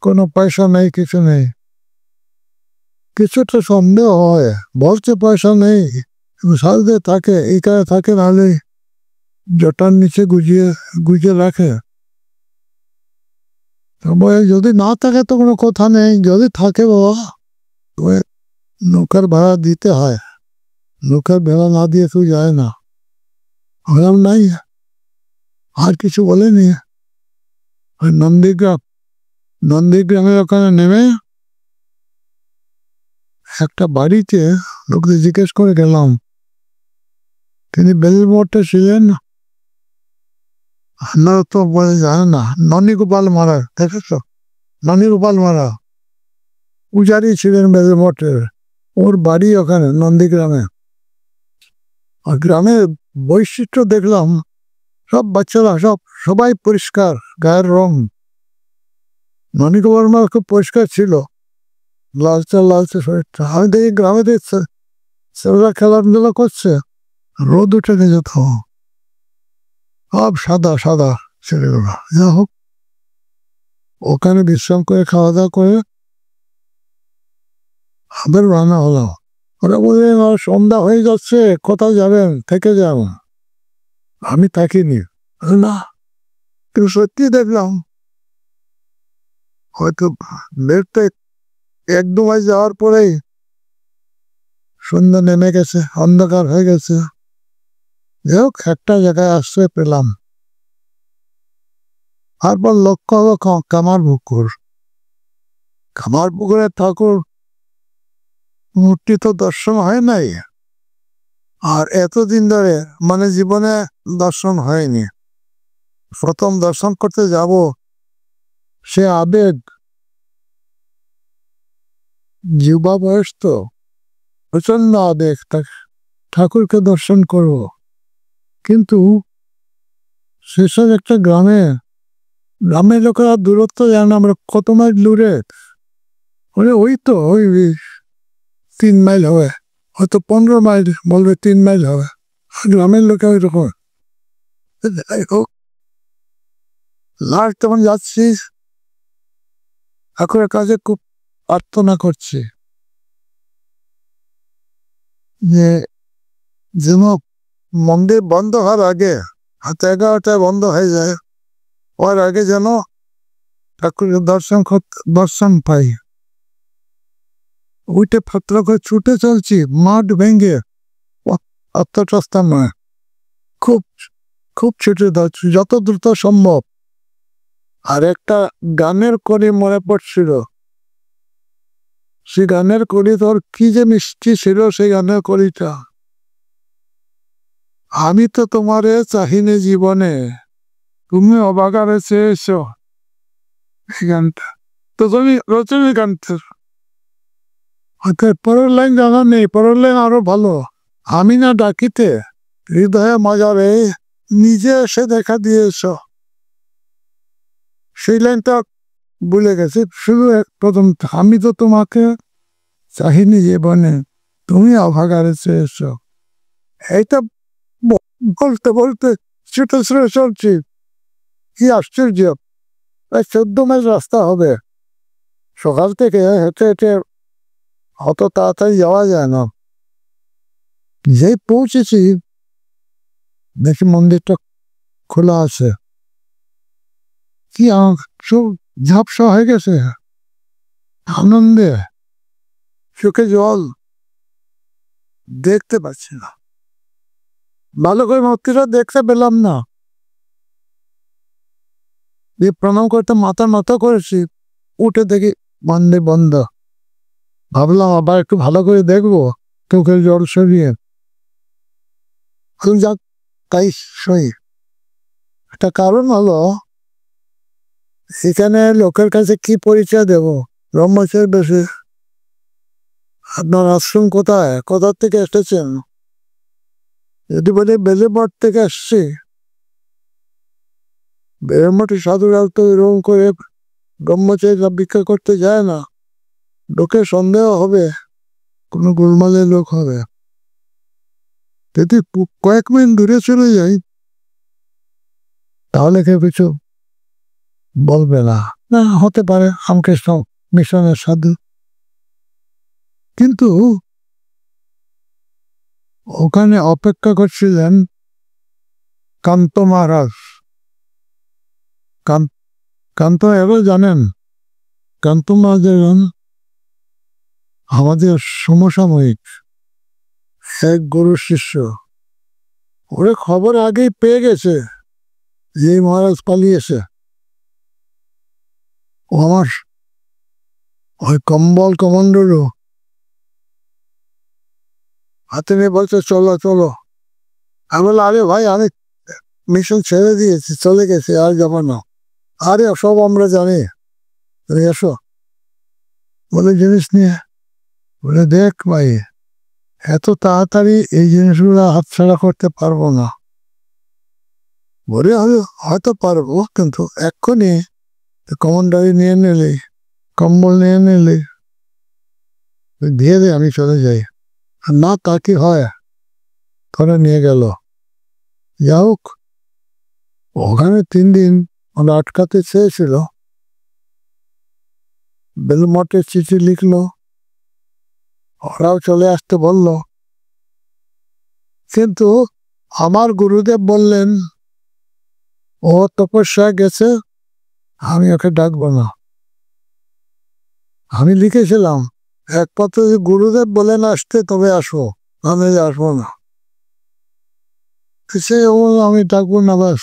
কোনো পয়সা নেই, কিছু নেই। কিছুটা সন্দেহ হয়, বলছে পয়সা নেই, সাথে থাকে, এইখানে থাকে, নাহলে জটার নিচে গুজিয়ে রাখে। তবে যদি না থাকে তো কোনো কথা নেই, যদি থাকে বাবা তবে নৌকার ভাড়া দিতে হয়, নৌকার ভাড়া না দিয়ে কেউ যায় না। বললাম নাই, আর কিছু বলেনি। ওই নন্দীগ্রামের ওখানে নেমে একটা বাড়িতে লোকদের জিজ্ঞেস করে গেলাম, তিনি বেলমোটে ছিলেন, আপনারা তো বলে জানে না, ননীগোপাল মহারাজ, দেখেছ ননীগোপাল মহারাজ পূজারী ছিলেন বেলমোটের, ওর বাড়ি ওখানে নন্দীগ্রামে। আর গ্রামের বৈশিষ্ট্য দেখলাম, সব বাচ্চারা সবাই পরিষ্কার, গায়ের রং। ননীগোপাল মহারাজ খুব পরিষ্কার ছিল, লালচে শরীরটা। আমি দেখি গ্রামে দেখছে ছেলেরা খেলাধুলা করছে, রোদ উঠে যেত, সব সাদা সাদা ছেলেগুলো। যা হোক, ওখানে বিশ্রাম করে খাওয়া দাওয়া করে আবার রান্না হলো। ওরা বললেন সন্ধ্যা হয়ে যাচ্ছে, কোথাও যাবেন, থেকে যান। আমি থাকিনি না, কিন্তু সত্যি দেখলাম হয়তো বেরতে 1-2 মাস যাওয়ার পরেই সন্ধ্যা নেমে গেছে, অন্ধকার হয়ে গেছে। যাই হোক, একটা জায়গায় আশ্রয় পেলাম। তারপর লক্ষ্য হলো কামারপুকুরের ঠাকুর মূর্তি তো দর্শন হয় নাই, আর এতদিন ধরে মানে জীবনে দর্শন হয়নি। প্রথম দর্শন করতে যাব, সে আবেগ, যুবা বয়স তো, প্রচন্ড আবেগ, ঠাকুরকে দর্শন করব। কিন্তু সেসব একটা গ্রামের লোকেরা দূরত্ব জানে, আমরা কত মাইল দূরে, ওই তো ওই 3 মাইল হবে, হয়তো 15 মাইল, বলবে 3 মাইল হবে, গ্রামের লোকে ওই রকম। যাই হোক, লাস্ট তখন যাচ্ছি, ঠাকুরের কাছে খুব প্রার্থনা করছি যে যেন মন্দির বন্ধ হওয়ার আগে, 11টায় বন্ধ হয়ে যায়, ওর আগে যেন ঠাকুরের দর্শন পাই। উঠে ফাতরা করে ছুটে চলছি, মাঠ ভেঙে, অতটা নয়, খুব খুব ছুটে যাচ্ছি যত দ্রুত সম্ভব। আর একটা গানের কলি মনে পড়ছিল, সেই গানের কলি তোর কি যে মিষ্টি ছিল, সেই গানের কলিটা, আমি তো তোমারে চাহিনি জীবনে, তুমি অবাগারে চেয়েছ। এই গানটা তো তুমি রজনীকান্তের। পরের লাইন জানা নেই, পরের লাইন আরো ভালো, আমি না ডাকিতে হৃদয়ে মজারে নিজে এসে দেখা দিয়েছ। সেই লাইনটা ভুলে গেছি, শুধু প্রথম, আমি তো তোমাকে চাহিনি জীবনে, তুমি অভাগারে চেয়েছ। এইটা বলতে বলতে ছুটে ছুটে চলছি, কি আশ্চর্য, প্রায় 14 মাইল রাস্তা হবে। সকাল থেকে হেঁটে হেঁটে অত তাড়াতাড়ি যাওয়া যায় না। যেই পৌঁছেছি দেখি মন্দিরটা খোলা আছে, কি চোখ ঝাপসা হয়ে গেছে, আনন্দে চোখে জল, দেখতে পাচ্ছি না, ভালো করে মূর্তিটা দেখতে পেলাম না। প্রণাম করতে মাথা নত করেছি, উঠে দেখি মন্দির বন্ধ। ভাবলাম আবার একটু ভালো করে দেখবো, চোখের জল সরিয়ে। যাক, তাই সই। একটা কারণ হলো, এখানে লোকের কাছে কি পরিচয় দেব? ব্রহ্মচারী বেশি। আপনার আশ্রম কোথায়, কোথার থেকে এসেছেন? যদি বলি বেলেমঠ থেকে আসছি, বেলেমঠে সাধুরাল তো এরকম করে ব্রহ্মচারীরা ভিক্ষা করতে যায় না। লোকে সন্দেহ হবে, কোনো গোলমালের লোক হবে। যদি কয়েক মিনিট দূরে চলে যাই, তাহলে কেউ কিছু বলবে না। না, হতে পারে রামকৃষ্ণ মিশনের সাধু। কিন্তু ওখানে অপেক্ষা করছিলেন কান্ত মহারাজ। কান্ত এবার জানেন, কান্ত মহারাজ আমাদের সমসাময়িক এক গুরু শিষ্য। ওরে খবর আগেই পেয়ে গেছে যে মহারাজ পালিয়েছে। ও আমার ওই কম্বল কমান্ডারও হাতে নিয়ে বলছে, চলো চলো। আমি বললাম, আরে ভাই, আমি মিশন ছেড়ে দিয়েছি, চলে গেছি, আর যাবো না। আরে সব আমরা জানি, তুমি এসো। বলে জিনিস নিয়ে, বলে দেখ ভাই, এত তাড়াতাড়ি এই জিনিসগুলো হাতছাড়া করতে পারবো না। বলে হয়তো পারবো, কিন্তু এক্ষুনি কমান্ডারি নিয়ে নিলি, কম্বল নিয়ে নিলি, দিয়ে দে, আমি চলে যাই। না, তা কি হয়? করে নিয়ে গেল। যা হোক, ওখানে 3 দিন ওরা আটকাতে চেয়েছিল। বেলমঠে চিঠি লিখলো, ওরাও চলে আসতে বলল। কিন্তু আমার গুরুদেব বললেন, ও তপস্যা গেছে, আমি ওকে ডাকবো না। আমি লিখেছিলাম, এক পত্র, গুরুদেব বলেন আসতে তবে আসো, আমি আসবো না। সে আমি ডাকবো না, বাস।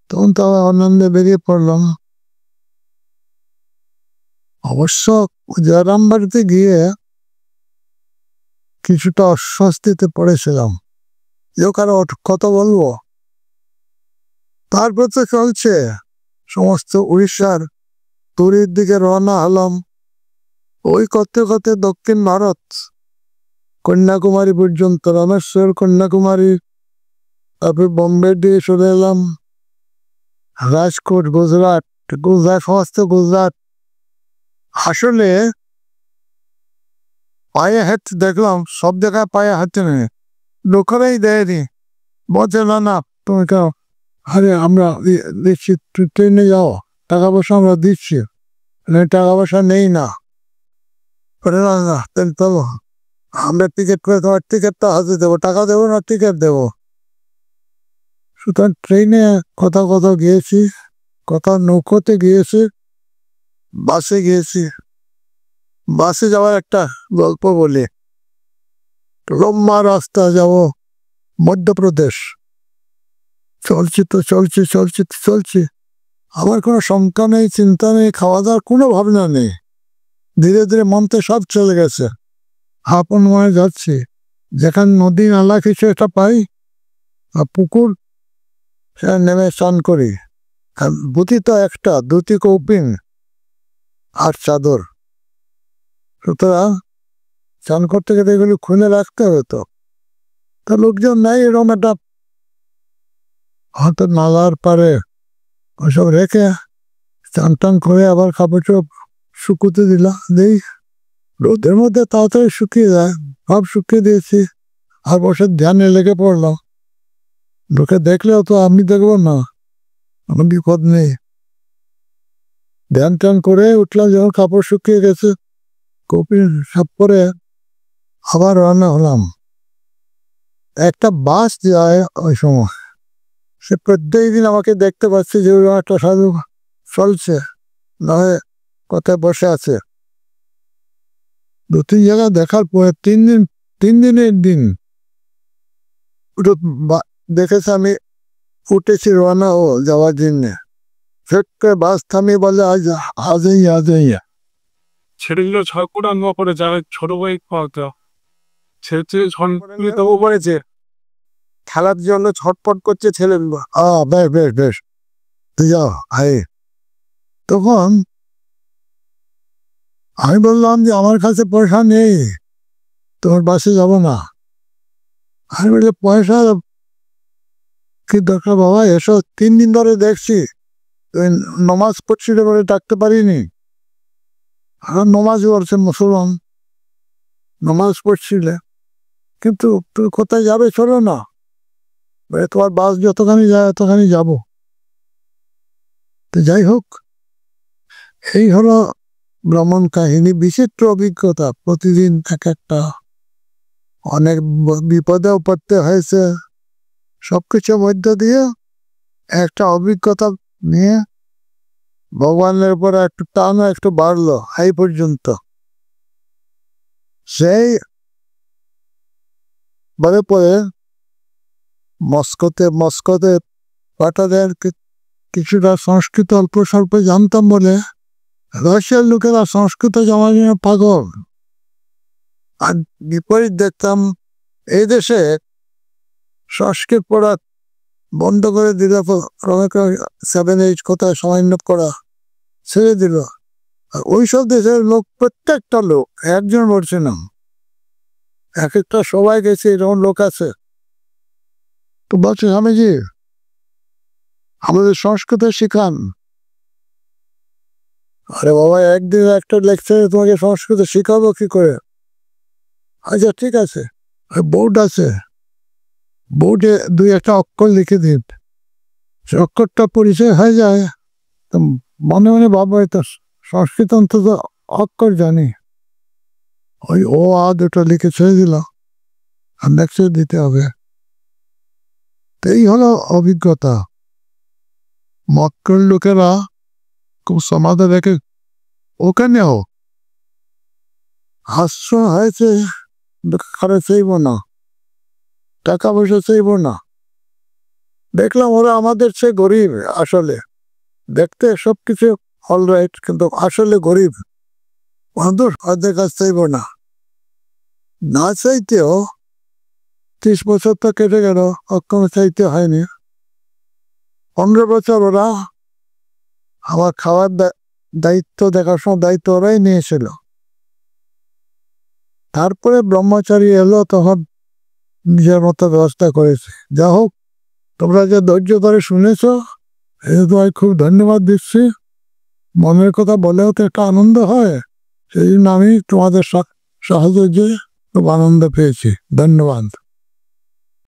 তখন তো আনন্দে বেরিয়ে পড়লাম। অবশ্য জয়রাম বাড়িতে গিয়ে কিছুটা অস্বস্তিতে পড়েছিলাম, যে কারো কত বলবো। তারপর তো চলছে, সমস্ত উড়িষ্যার তুরির দিকে রওনা হলাম। ওই করতে করতে দক্ষিণ ভারত, কন্যাকুমারী পর্যন্ত, রামেশ্বর, কন্যাকুমারী, তারপর বোম্বে দিয়ে চলে এলাম রাজকোট, গুজরাট। সমস্ত গুজরাট আসলে পায়ে হাঁটতে দেখলাম, সব জায়গায় পায়ে হাঁটতে নেই, লোকেরাই দেয়নি। বলছে, না না, তুমি কেন? আরে আমরা দিচ্ছি, ট্রেনে যাও, টাকা পয়সা আমরা দিচ্ছি। টাকা পয়সা নেই না। না না, চলো, আমরা টিকিট করে তোমার টিকিটটা হাতে দেবো, টাকা দেবো না, টিকিট দেবো। সুতরাং ট্রেনে কোথাও গিয়েছি, কোথাও নৌকোতে গিয়েছি, বাসে গিয়েছি। বাসে যাওয়ার একটা গল্প বলি। লম্বা রাস্তা যাব মধ্যপ্রদেশ। চলছি। আমার কোনো শঙ্কা নেই, চিন্তা নেই, খাওয়া দাওয়ার কোনো ভাবনা নেই। ধীরে ধীরে মনতে সব চলে গেছে, আপন মনে যাচ্ছি। যেখানে নদী নালা কিছু একটা পাই, আর পুকুর, সেখানে নেমে স্নান করি। বুতি তো একটা, 2টি কৌপিন আর চাদর। সুতরাং স্নান করতে গেলে এগুলি খুলে রাখতে হবে। তো লোকজন নেই, এরকম একটা হয়তো নালার পারে ওসব রেখে স্নান টান করে আবার কাপড় চোপড় শুকুতে দিই। রোদের মধ্যে তাড়াতাড়ি শুকিয়ে যায়, সব শুকিয়ে দিয়েছি। আর বসে ধ্যানে লেগে পড়লাম। লোকে দেখলেও তো আমি দেখবো না, আমার বিপদ নেই। ধ্যান টান করে উঠলাম, যখন কাপড় শুকিয়ে গেছে, কপি সব করে আবার রান্না হলাম। একটা বাস যায় ওই সময়, সে প্রত্যেক দিন আমাকে দেখতে পাচ্ছে যে একটা সাধু চলছে, নয় কোথায় বসে আছে। 2-3 জায়গা দেখার পরে 3 দিনের দিন দেখেছে আমি উঠেছি রওনা যাওয়ার জন্যে। ফেট করে বাস থামিয়ে বলে, আজই ছেলেগুলো ছয়কুটা নোয়া করে যাবে ছোট ভাই পাওয়া ছেলে ঝনকুলিতে পড়েছে খেলার জন্য ছটপট করছে ছেলেগুলো। বেশ বেশ বেশ, তুই যাও। তখন আমি বললাম যে আমার কাছে পয়সা নেই, তোমার বাসে যাব না। আমি বলছি পয়সা কি দরকার বাবা, এসো, 3 দিন ধরে দেখছি তুমি নমাজ পড়ছিলে বলে ডাকতে পারিনি। আর নমাজ পড়ছে, মুসলমান, নমাজ পড়ছিলে, কিন্তু তুমি কোথায় যাবে চলো না, তোমার বাস যতখানি যায় ততখানি যাব। তো যাই হোক, এই হলো ভ্রমণ কাহিনী, বিচিত্র অভিজ্ঞতা, প্রতিদিন এক একটা, অনেক বিপদেও পড়তে হয়েছে, সবকিছুর মধ্য দিয়ে একটা অভিজ্ঞতা নিয়ে ভগবানের উপর একটু টান একটু বাড়লো এই পর্যন্ত। সেই বলে পরে মস্কোতে পাঠাদের কিছুটা সংস্কৃত অল্প স্বল্প জানতাম বলে রাশিয়ার লোকেরা সংস্কৃত জানার জন্য পাগল। আর বিপরীত দেখতাম এই দেশে সংস্কৃত পড়া বন্ধ করে দিল, 7-8 কোথায় সামান্য করা ছেড়ে দিল। আর ওইসব দেশের লোক, প্রত্যেকটা লোক, একজন বলছে না, এক একটা সবাই গেছে, এরকম লোক আছে। তো বলছে স্বামীজি আমাদের সংস্কৃত শিখান। আরে বাবা, একদিন একটা লেকচারে তোমাকে সংস্কৃত শিখাবো কি করে? আচ্ছা ঠিক আছে, বোর্ড আছে, বোর্ডে 2-1 অক্ষর লিখে দিন, সে অক্ষরটা পরিচয় হয়ে যায়, তো মনে মনে ভাবো তো সংস্কৃত অন্তত অক্ষর জানি, ওই ও আ দুটো লিখে ছেড়ে দিল, আর লেকচার দিতে হবে। তো এই হলো অভিজ্ঞতা। মক্কার লোকেরা খুব সমাধে রেখে, ওখানেও হাস্য হয়েছে, খারাপ চাইব না, টাকা পয়সা চাইব না। দেখলাম ওরা আমাদের চেয়ে গরিব, আসলে দেখতে সবকিছু অলরাইট, কিন্তু আসলে গরিব। ওদের কাছ চাইব না, না চাইতেও 30 বছর তো কেটে গেল, কখনো চাইতে হয়নি। 15 বছর ওরা আমার খাওয়ার দায়িত্ব, দেখাশোনার দায়িত্ব ওরাই নিয়েছিল। তারপরে ব্রহ্মচারী এলো, তখন নিজের মতো ব্যবস্থা করেছে। যা হোক, তোমরা যে ধৈর্য ধরে শুনেছ, এই তোমায় খুব ধন্যবাদ দিচ্ছি। মনের কথা বলেও তো একটা আনন্দ হয়, সেই জন্য আমি তোমাদের সাহায্যে খুব আনন্দ পেয়েছি। ধন্যবাদ।